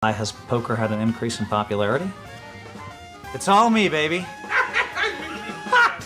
Has poker had an increase in popularity? It's all me, baby.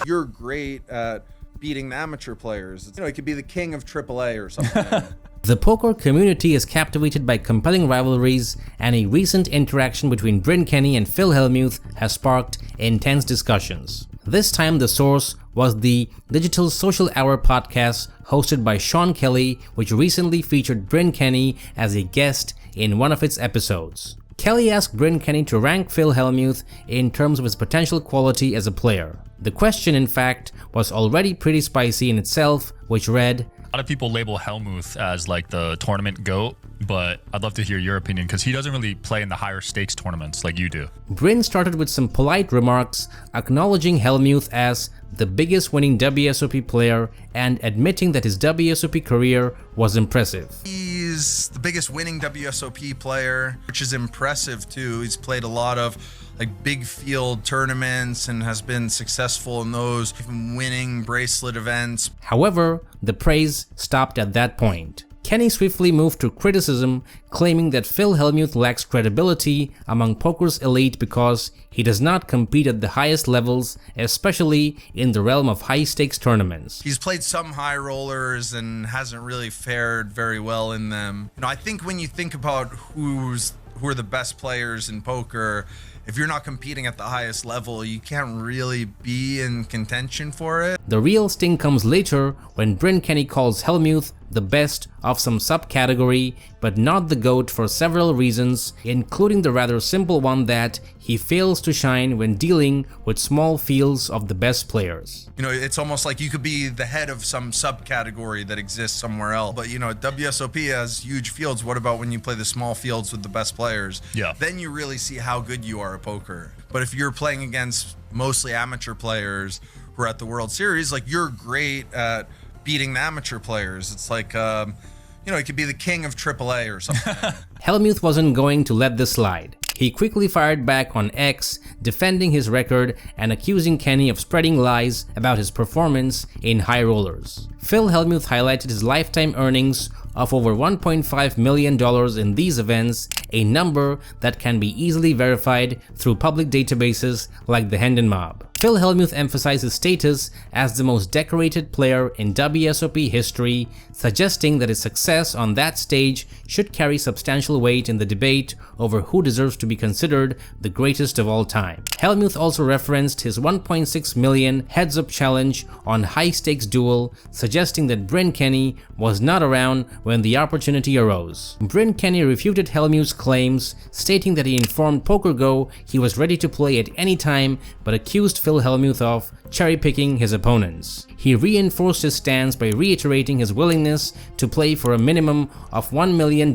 You're great at beating the amateur players. You know, it could be the king of AAA or something. The poker community is captivated by compelling rivalries, and a recent interaction between Bryn Kenny and Phil Hellmuth has sparked intense discussions. This time the source was the Digital Social Hour podcast hosted by Sean Kelly, which recently featured Bryn Kenny as a guest in one of its episodes. Kelly asked Bryn Kenny to rank Phil Hellmuth in terms of his potential quality as a player. The question, in fact, was already pretty spicy in itself, which read, A lot of people label Hellmuth as like the tournament GOAT, but I'd love to hear your opinion because he doesn't really play in the higher stakes tournaments like you do. Bryn started with some polite remarks, acknowledging Hellmuth as the biggest winning WSOP player and admitting that his WSOP career was impressive. He's the biggest winning WSOP player, which is impressive too. He's played a lot of like big field tournaments and has been successful in those, even winning bracelet events. However, the praise stopped at that point. Kenny swiftly moved to criticism, claiming that Phil Hellmuth lacks credibility among poker's elite because he does not compete at the highest levels, especially in the realm of high-stakes tournaments. He's played some high rollers and hasn't really fared very well in them. You know, I think when you think about who are the best players in poker, if you're not competing at the highest level, you can't really be in contention for it. The real sting comes later when Bryn Kenny calls Hellmuth the best of some subcategory, but not the GOAT for several reasons, including the rather simple one that he fails to shine when dealing with small fields of the best players. You know, it's almost like you could be the head of some subcategory that exists somewhere else. But, you know, WSOP has huge fields. What about when you play the small fields with the best players? Yeah. Then you really see how good you are at poker. But if you're playing against mostly amateur players who are at the World Series, like, you're great at beating the amateur players. It's like, you know, it could be the king of AAA or something. Hellmuth wasn't going to let this slide. He quickly fired back on X, defending his record and accusing Kenny of spreading lies about his performance in high rollers. Phil Hellmuth highlighted his lifetime earnings of over $1.5 million in these events, a number that can be easily verified through public databases like the Hendon Mob. Phil Hellmuth emphasized his status as the most decorated player in WSOP history, suggesting that his success on that stage should carry substantial weight in the debate over who deserves to be considered the greatest of all time. Hellmuth also referenced his $1.6 million heads-up challenge on High Stakes Duel, suggesting that Bryn Kenny was not around when the opportunity arose. Bryn Kenny refuted Hellmuth's claims, stating that he informed PokerGo he was ready to play at any time, but accused Phil Hellmuth of cherry-picking his opponents. He reinforced his stance by reiterating his willingness to play for a minimum of $1 million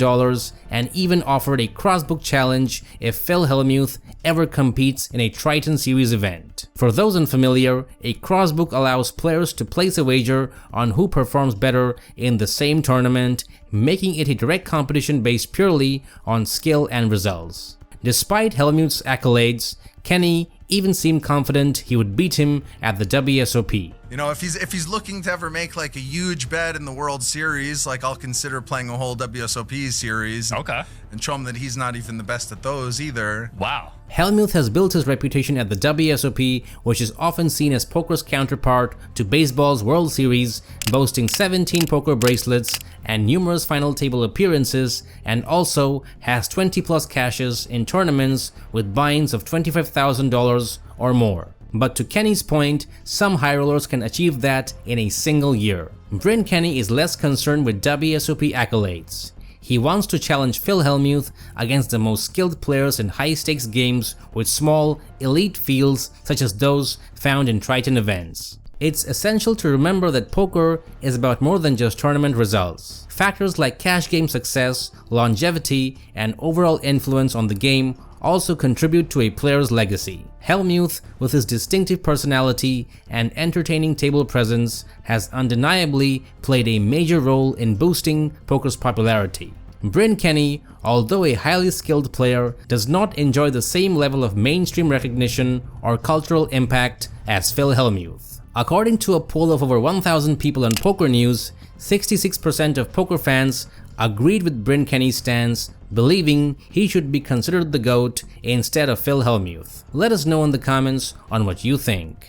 and even offered a crossbook challenge if Phil Hellmuth ever competes in a Triton Series event. For those unfamiliar, a crossbook allows players to place a wager on who performs better in the same tournament, making it a direct competition based purely on skill and results. Despite Hellmuth's accolades, Kenny even seemed confident he would beat him at the WSOP. You know, if he's looking to ever make like a huge bet in the World Series, like, I'll consider playing a whole WSOP series. Okay. And show him that he's not even the best at those either. Wow. Hellmuth has built his reputation at the WSOP, which is often seen as poker's counterpart to baseball's World Series, boasting 17 poker bracelets and numerous final table appearances, and also has 20+ cashes in tournaments with buy-ins of $25,000 or more. But to Kenny's point, some high rollers can achieve that in a single year. Bryn Kenny is less concerned with WSOP accolades. He wants to challenge Phil Hellmuth against the most skilled players in high-stakes games with small, elite fields such as those found in Triton events. It's essential to remember that poker is about more than just tournament results. Factors like cash game success, longevity, and overall influence on the game also contribute to a player's legacy. Hellmuth, with his distinctive personality and entertaining table presence, has undeniably played a major role in boosting poker's popularity. Bryn Kenny, although a highly skilled player, does not enjoy the same level of mainstream recognition or cultural impact as Phil Hellmuth. According to a poll of over 1,000 people on Poker News, 66% of poker fans agreed with Bryn Kenny's stance, believing he should be considered the GOAT instead of Phil Hellmuth. Let us know in the comments on what you think.